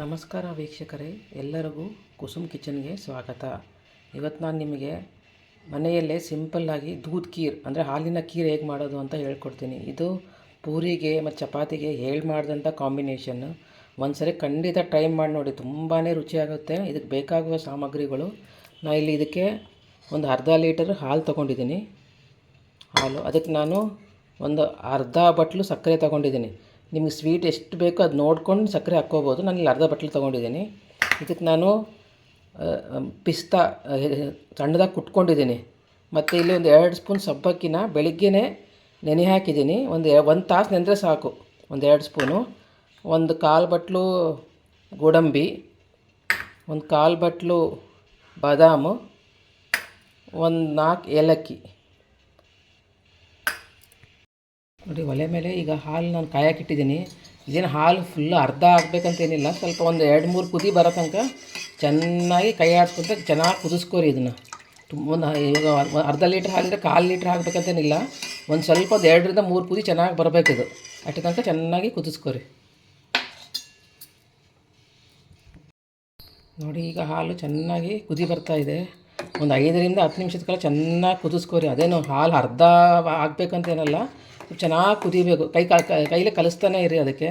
ನಮಸ್ಕಾರ ವೀಕ್ಷಕರೇ, ಎಲ್ಲರಿಗೂ ಕುಸುಮ್ ಕಿಚನ್ಗೆ ಸ್ವಾಗತ. ಇವತ್ತು ನಾನು ನಿಮಗೆ ಮನೆಯಲ್ಲೇ ಸಿಂಪಲ್ಲಾಗಿ ದೂದ್ ಖೀರ್ ಅಂದರೆ ಹಾಲಿನ ಖೀರ್ ಹೇಗೆ ಮಾಡೋದು ಅಂತ ಹೇಳ್ಕೊಡ್ತೀನಿ. ಇದು ಪೂರಿಗೆ ಮತ್ತು ಚಪಾತಿಗೆ ಮಾಡಿದಂಥ ಕಾಂಬಿನೇಷನ್ನು. ಒಂದ್ಸರಿ ಖಂಡಿತ ಟ್ರೈ ಮಾಡಿ ನೋಡಿ, ತುಂಬಾ ರುಚಿಯಾಗುತ್ತೆ. ಇದಕ್ಕೆ ಬೇಕಾಗುವ ಸಾಮಗ್ರಿಗಳು, ನಾನು ಇಲ್ಲಿ ಇದಕ್ಕೆ ಒಂದು ಅರ್ಧ ಲೀಟರ್ ಹಾಲು ತೊಗೊಂಡಿದ್ದೀನಿ. ಅದಕ್ಕೆ ನಾನು ಒಂದು ಅರ್ಧ ಬಟ್ಲು ಸಕ್ಕರೆ ತೊಗೊಂಡಿದ್ದೀನಿ. ನಿಮಗೆ ಸ್ವೀಟ್ ಎಷ್ಟು ಬೇಕೋ ಅದು ನೋಡ್ಕೊಂಡು ಸಕ್ಕರೆ ಹಾಕ್ಕೋಬೋದು. ನಾನು ಇಲ್ಲಿ ಅರ್ಧ ಬಟ್ಲು ತೊಗೊಂಡಿದ್ದೀನಿ. ಇದಕ್ಕೆ ನಾನು ಪಿಸ್ತಾ ಸಣ್ಣದಾಗಿ ಕುಟ್ಕೊಂಡಿದ್ದೀನಿ. ಮತ್ತು ಇಲ್ಲಿ ಒಂದು 2 ಸ್ಪೂನ್ ಸಬ್ಬಕ್ಕಿನ ಬೆಳಿಗ್ಗೆನೇ ನೆನೆ ಹಾಕಿದ್ದೀನಿ. ಒಂದು ತಾಸು ನೆನೆದ್ರೆ ಸಾಕು. ಒಂದು 2 ಸ್ಪೂನು, ಒಂದು 1/4 ಬಟ್ಲು ಗೋಡಂಬಿ, ಒಂದು 1/4 ಬಟ್ಲು ಬಾದಾಮು, ಒಂದು 4 ಏಲಕ್ಕಿ. ನೋಡಿ, ಒಲೆ ಮೇಲೆ ಈಗ ಹಾಲು ನಾನು ಕಾಯಕ್ಕಿಟ್ಟಿದ್ದೀನಿ. ಇದೇನು ಹಾಲು ಫುಲ್ಲು ಅರ್ಧ ಆಗಬೇಕಂತೇನಿಲ್ಲ, ಸ್ವಲ್ಪ ಒಂದು 2-3 ಕುದಿ ಬರೋ ತನಕ ಚೆನ್ನಾಗಿ ಕೈ ಆಡಿಸ್ಕೊಂತ ಚೆನ್ನಾಗಿ ಕುದಿಸ್ಕೋರಿ. ಇದನ್ನು ಈಗ ಅರ್ಧ ಲೀಟ್ರ್ ಹಾಲಿದ್ರೆ 1/4 ಲೀಟ್ರ್ ಹಾಕ್ಬೇಕಂತೇನಿಲ್ಲ. ಒಂದು ಸ್ವಲ್ಪ 2-3 ಕುದಿ ಚೆನ್ನಾಗಿ ಬರಬೇಕಿದು. ಅಷ್ಟು ತನಕ ಚೆನ್ನಾಗಿ ಕುದಿಸ್ಕೋರಿ. ನೋಡಿ, ಈಗ ಹಾಲು ಚೆನ್ನಾಗಿ ಕುದಿ ಬರ್ತಾಯಿದೆ. ಒಂದು 5-10 ನಿಮಿಷದ ಕಾಲ ಚೆನ್ನಾಗಿ ಕುದಿಸ್ಕೋರಿ. ಅದೇನು ಹಾಲು ಅರ್ಧ ಆಗಬೇಕಂತೇನಲ್ಲ, ಚೆನ್ನಾಗಿ ಕುದಿಬೇಕು. ಕೈಲೇ ಕಲಿಸ್ತಾನೆ ಇರಿ ಅದಕ್ಕೆ.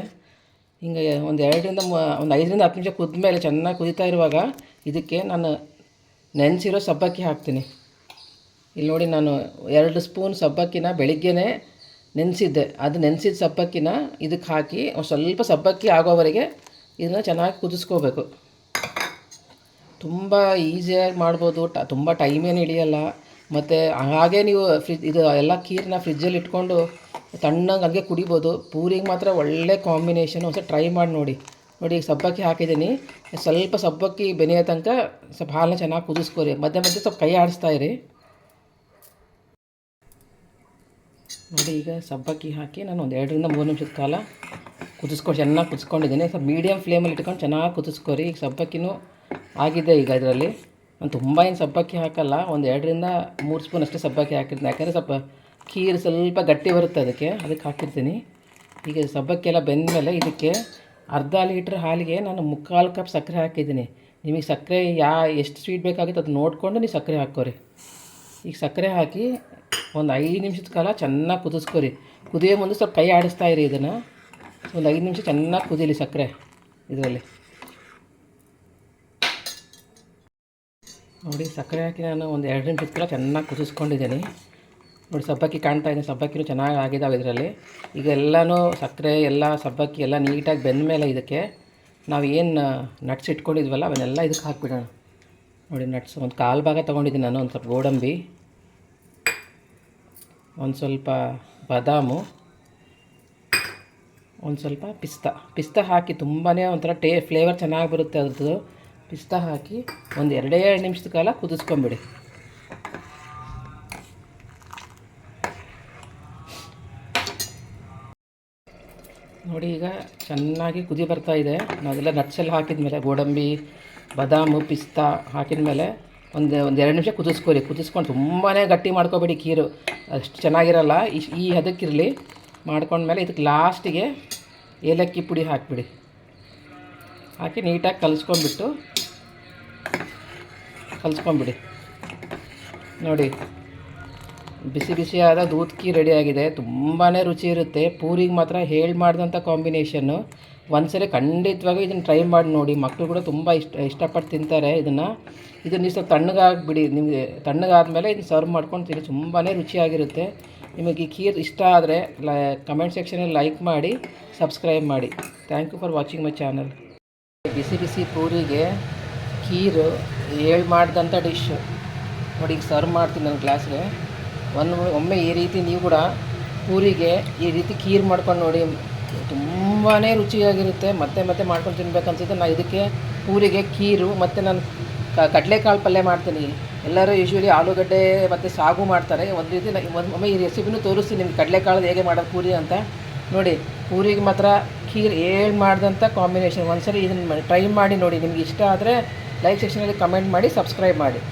ಹಿಂಗೆ ಒಂದು 5-10 ನಿಮಿಷ ಕುದ್ಮೇಲೆ ಚೆನ್ನಾಗಿ ಕುದೀತಾ ಇರುವಾಗ ಇದಕ್ಕೆ ನಾನು ನೆನೆಸಿರೋ ಸಬ್ಬಕ್ಕಿ ಹಾಕ್ತೀನಿ. ಇಲ್ಲಿ ನೋಡಿ, ನಾನು 2 ಸ್ಪೂನ್ ಸಬ್ಬಕ್ಕಿನ ಬೆಳಿಗ್ಗೆನೇ ನೆನೆಸಿದ್ದೆ. ಅದು ನೆನೆಸಿದ ಸಬ್ಬಕ್ಕಿನ ಇದಕ್ಕೆ ಹಾಕಿ ಸ್ವಲ್ಪ ಸಬ್ಬಕ್ಕಿ ಆಗೋವರೆಗೆ ಇದನ್ನು ಚೆನ್ನಾಗಿ ಕುದಿಸ್ಕೋಬೇಕು. ತುಂಬ ಈಸಿಯಾಗಿ ಮಾಡ್ಬೋದು, ತುಂಬ ಟೈಮೇನು ಹಿಡಿಯಲ್ಲ. ಮತ್ತು ಹಾಗೆ ನೀವು ಇದು ಎಲ್ಲ ಖೀರನ್ನ ಫ್ರಿಜ್ಜಲ್ಲಿ ಇಟ್ಕೊಂಡು ತಣ್ಣಗೆ ಹಂಗೆ ಕುಡಿಬೋದು. ಪೂರಿಗೆ ಮಾತ್ರ ಒಳ್ಳೆ ಕಾಂಬಿನೇಷನ್. ಒಂದ್ಸಲ ಟ್ರೈ ಮಾಡಿ ನೋಡಿ. ಈಗ ಸಬ್ಬಕ್ಕಿ ಹಾಕಿದ್ದೀನಿ. ಸ್ವಲ್ಪ ಸಬ್ಬಕ್ಕಿ ಬೆನೆಯೋ ತನಕ ಸ್ವಲ್ಪ ಹಾಲನ್ನ ಚೆನ್ನಾಗಿ ಕುದಿಸ್ಕೋರಿ. ಮಧ್ಯೆ ಸ್ವಲ್ಪ ಕೈ ಆಡಿಸ್ತಾಯಿರಿ. ನೋಡಿ, ಈಗ ಸಬ್ಬಕ್ಕಿ ಹಾಕಿ ನಾನು ಒಂದು 2-3 ನಿಮಿಷದ ಕಾಲ ಚೆನ್ನಾಗಿ ಕುದಿಸ್ಕೊಂಡಿದ್ದೀನಿ. ಸ್ವಲ್ಪ ಮೀಡಿಯಮ್ ಫ್ಲೇಮಲ್ಲಿ ಇಟ್ಕೊಂಡು ಚೆನ್ನಾಗಿ ಕುದಿಸ್ಕೋರಿ. ಈಗ ಸಬ್ಬಕ್ಕಿನೂ ಆಗಿದೆ. ಈಗ ಇದರಲ್ಲಿ ನಾನು ತುಂಬ ಏನು ಸಬ್ಬಕ್ಕಿ ಹಾಕಲ್ಲ, ಒಂದು 2-3 ಸ್ಪೂನ್ ಅಷ್ಟೇ ಸಬ್ಬಕ್ಕಿ ಹಾಕಿರ್ತೀನಿ. ಯಾಕಂದರೆ ಸ್ವಲ್ಪ ಖೀರ್ ಸ್ವಲ್ಪ ಗಟ್ಟಿ ಬರುತ್ತೆ, ಅದಕ್ಕೆ ಹಾಕಿರ್ತೀನಿ. ಈಗ ಸಬ್ಬಕ್ಕಿ ಎಲ್ಲ ಬೆಂದಮೇಲೆ ಇದಕ್ಕೆ ಅರ್ಧ ಲೀಟ್ರ್ ಹಾಲಿಗೆ ನಾನು 3/4 ಕಪ್ ಸಕ್ಕರೆ ಹಾಕಿದ್ದೀನಿ. ನಿಮಗೆ ಸಕ್ಕರೆ ಎಷ್ಟು ಸ್ವೀಟ್ ಬೇಕಾಗುತ್ತೆ ಅದು ನೋಡಿಕೊಂಡು ನೀವು ಸಕ್ಕರೆ ಹಾಕ್ಕೋರಿ. ಈಗ ಸಕ್ಕರೆ ಹಾಕಿ ಒಂದು 5 ನಿಮಿಷದ ಕಾಲ ಚೆನ್ನಾಗಿ ಕುದಿಸ್ಕೋರಿ. ಕುದಿಯೋ ಮುಂದೆ ಸ್ವಲ್ಪ ಕೈ ಆಡಿಸ್ತಾಯಿರಿ. ಇದನ್ನು ಒಂದು 5 ನಿಮಿಷ ಚೆನ್ನಾಗಿ ಕುದೀಲಿ ಸಕ್ಕರೆ ಇದರಲ್ಲಿ. ನೋಡಿ, ಸಕ್ಕರೆ ಹಾಕಿ ನಾನು ಒಂದು 2 ನಿಮಿಷದ ಕಾಲ ಚೆನ್ನಾಗಿ ಕುದಿಸ್ಕೊಂಡಿದ್ದೀನಿ. ನೋಡಿ, ಸಬ್ಬಕ್ಕಿ ಕಾಣ್ತಾ ಇದೆ. ಸಬ್ಬಕ್ಕಿನೂ ಚೆನ್ನಾಗಿ ಆಗಿದ್ದಾವೆ ಇದರಲ್ಲಿ. ಈಗ ಎಲ್ಲನೂ ಸಕ್ಕರೆ ಎಲ್ಲ ಸಬ್ಬಕ್ಕಿ ಎಲ್ಲ ನೀಟಾಗಿ ಬೆಂದ ಮೇಲೆ ಇದಕ್ಕೆ ನಾವು ಏನು ನಟ್ಸ್ ಇಟ್ಕೊಂಡಿದ್ವಲ್ಲ ಅವನ್ನೆಲ್ಲ ಇದಕ್ಕೆ ಹಾಕ್ಬಿಡೋಣ. ನೋಡಿ, ನಟ್ಸ್ ಒಂದು 1/4 ಭಾಗ ತೊಗೊಂಡಿದ್ದೀನಿ ನಾನು. ಒಂದು ಸ್ವಲ್ಪ ಗೋಡಂಬಿ, ಒಂದು ಸ್ವಲ್ಪ ಬಾದಾಮು, ಒಂದು ಸ್ವಲ್ಪ ಪಿಸ್ತಾ ಹಾಕಿ ತುಂಬಾ ಒಂಥರ ಫ್ಲೇವರ್ ಚೆನ್ನಾಗಿ ಬರುತ್ತೆ ಅದ್ರದ್ದು. ಪಿಸ್ತಾ ಹಾಕಿ ಒಂದು 2 ನಿಮಿಷದ ಕಾಲ ಕುದಿಸ್ಕೊಂಬಿಡಿ. ನೋಡಿ, ಈಗ ಚೆನ್ನಾಗಿ ಕುದಿ ಬರ್ತಾ ಇದೆ. ನಾವೆಲ್ಲ ನಟ್ಸೆಲ್ಲ ಹಾಕಿದ ಮೇಲೆ ಗೋಡಂಬಿ, ಬಾದಾಮು, ಪಿಸ್ತಾ ಹಾಕಿದ ಮೇಲೆ ಒಂದು 2 ನಿಮಿಷ ಕುದಿಸ್ಕೊಂಡು ತುಂಬಾ ಗಟ್ಟಿ ಮಾಡ್ಕೊಬೇಡಿ. ಖೀರು ಅಷ್ಟು ಚೆನ್ನಾಗಿರಲ್ಲ. ಈ ಹದಕ್ಕಿರಲಿ. ಮಾಡ್ಕೊಂಡ್ಮೇಲೆ ಇದಕ್ಕೆ ಲಾಸ್ಟಿಗೆ ಏಲಕ್ಕಿ ಪುಡಿ ಹಾಕಿಬಿಡಿ. ಹಾಕಿ ನೀಟಾಗಿ ಕಲಿಸ್ಕೊಂಬಿಡಿ. ನೋಡಿ, ಬಿಸಿ ಬಿಸಿಯಾದ ದೂದ್ ಖೀರ್ ರೆಡಿಯಾಗಿದೆ. ತುಂಬಾ ರುಚಿ ಇರುತ್ತೆ. ಪೂರಿಗೆ ಮಾತ್ರ ಮಾಡಿದಂಥ ಕಾಂಬಿನೇಷನ್ನು. ಒಂದ್ಸರಿ ಖಂಡಿತವಾಗಿ ಇದನ್ನು ಟ್ರೈ ಮಾಡಿ ನೋಡಿ. ಮಕ್ಕಳು ಕೂಡ ತುಂಬ ಇಷ್ಟಪಟ್ಟು ತಿಂತಾರೆ ಇದನ್ನು ನೀವು ಸ್ವಲ್ಪ ತಣ್ಣಗಾಗಿಬಿಡಿ. ನಿಮಗೆ ತಣ್ಣಗಾದ್ಮೇಲೆ ಇದನ್ನು ಸರ್ವ್ ಮಾಡ್ಕೊಂಡು ತಿನ್ನಿ. ತುಂಬಾ ರುಚಿಯಾಗಿರುತ್ತೆ. ನಿಮಗೆ ಈ ಖೀರ್ ಇಷ್ಟ ಆದರೆ ಕಮೆಂಟ್ ಸೆಕ್ಷನಲ್ಲಿ ಲೈಕ್ ಮಾಡಿ, ಸಬ್ಸ್ಕ್ರೈಬ್ ಮಾಡಿ. Thank you for watching my channel. ಬಿಸಿ ಬಿಸಿ ಪೂರಿಗೆ ಖೀರು ಮಾಡಿದಂಥ ಡಿಶ್ಶು. ನೋಡಿ, ಈಗ ಸರ್ವ್ ಮಾಡ್ತೀನಿ ನನ್ನ ಗ್ಲಾಸ್ಗೆ. ಒಮ್ಮೆ ಈ ರೀತಿ ನೀವು ಕೂಡ ಪೂರಿಗೆ ಈ ರೀತಿ ಖೀರ್ ಮಾಡ್ಕೊಂಡು ನೋಡಿ. ತುಂಬಾ ರುಚಿಯಾಗಿರುತ್ತೆ. ಮತ್ತೆ ಮಾಡ್ಕೊಂಡು ತಿನ್ಬೇಕನ್ಸುತ್ತೆ. ನಾನು ಇದಕ್ಕೆ ಪೂರಿಗೆ ಖೀರು ಮತ್ತು ನಾನು ಕಡಲೆಕಾಳು ಪಲ್ಯ ಮಾಡ್ತೀನಿ. ಎಲ್ಲರೂ ಯೂಶ್ವಲಿ ಆಲೂಗಡ್ಡೆ ಮತ್ತು ಸಾಗು ಮಾಡ್ತಾರೆ. ಒಂದು ರೀತಿ ಒಮ್ಮೆ ಈ ರೆಸಿಪಿನೂ ತೋರಿಸ್ತೀನಿ ನಿಮ್ಗೆ, ಕಡಲೆಕಾಳು ಹೇಗೆ ಮಾಡೋದು ಪೂರಿ ಅಂತ. ನೋಡಿ, ಪೂರಿಗೆ ಮಾತ್ರ ಖೀರ್ ಮಾಡಿದಂಥ ಕಾಂಬಿನೇಷನ್. ಒಂದ್ಸರಿ ಇದನ್ನು ಟ್ರೈ ಮಾಡಿ ನೋಡಿ. ನಿಮ್ಗೆ ಇಷ್ಟ ಆದರೆ ಲೈಕ್ ಸೆಕ್ಷನಲ್ಲಿ ಕಮೆಂಟ್ ಮಾಡಿ, ಸಬ್ಸ್ಕ್ರೈಬ್ ಮಾಡಿ.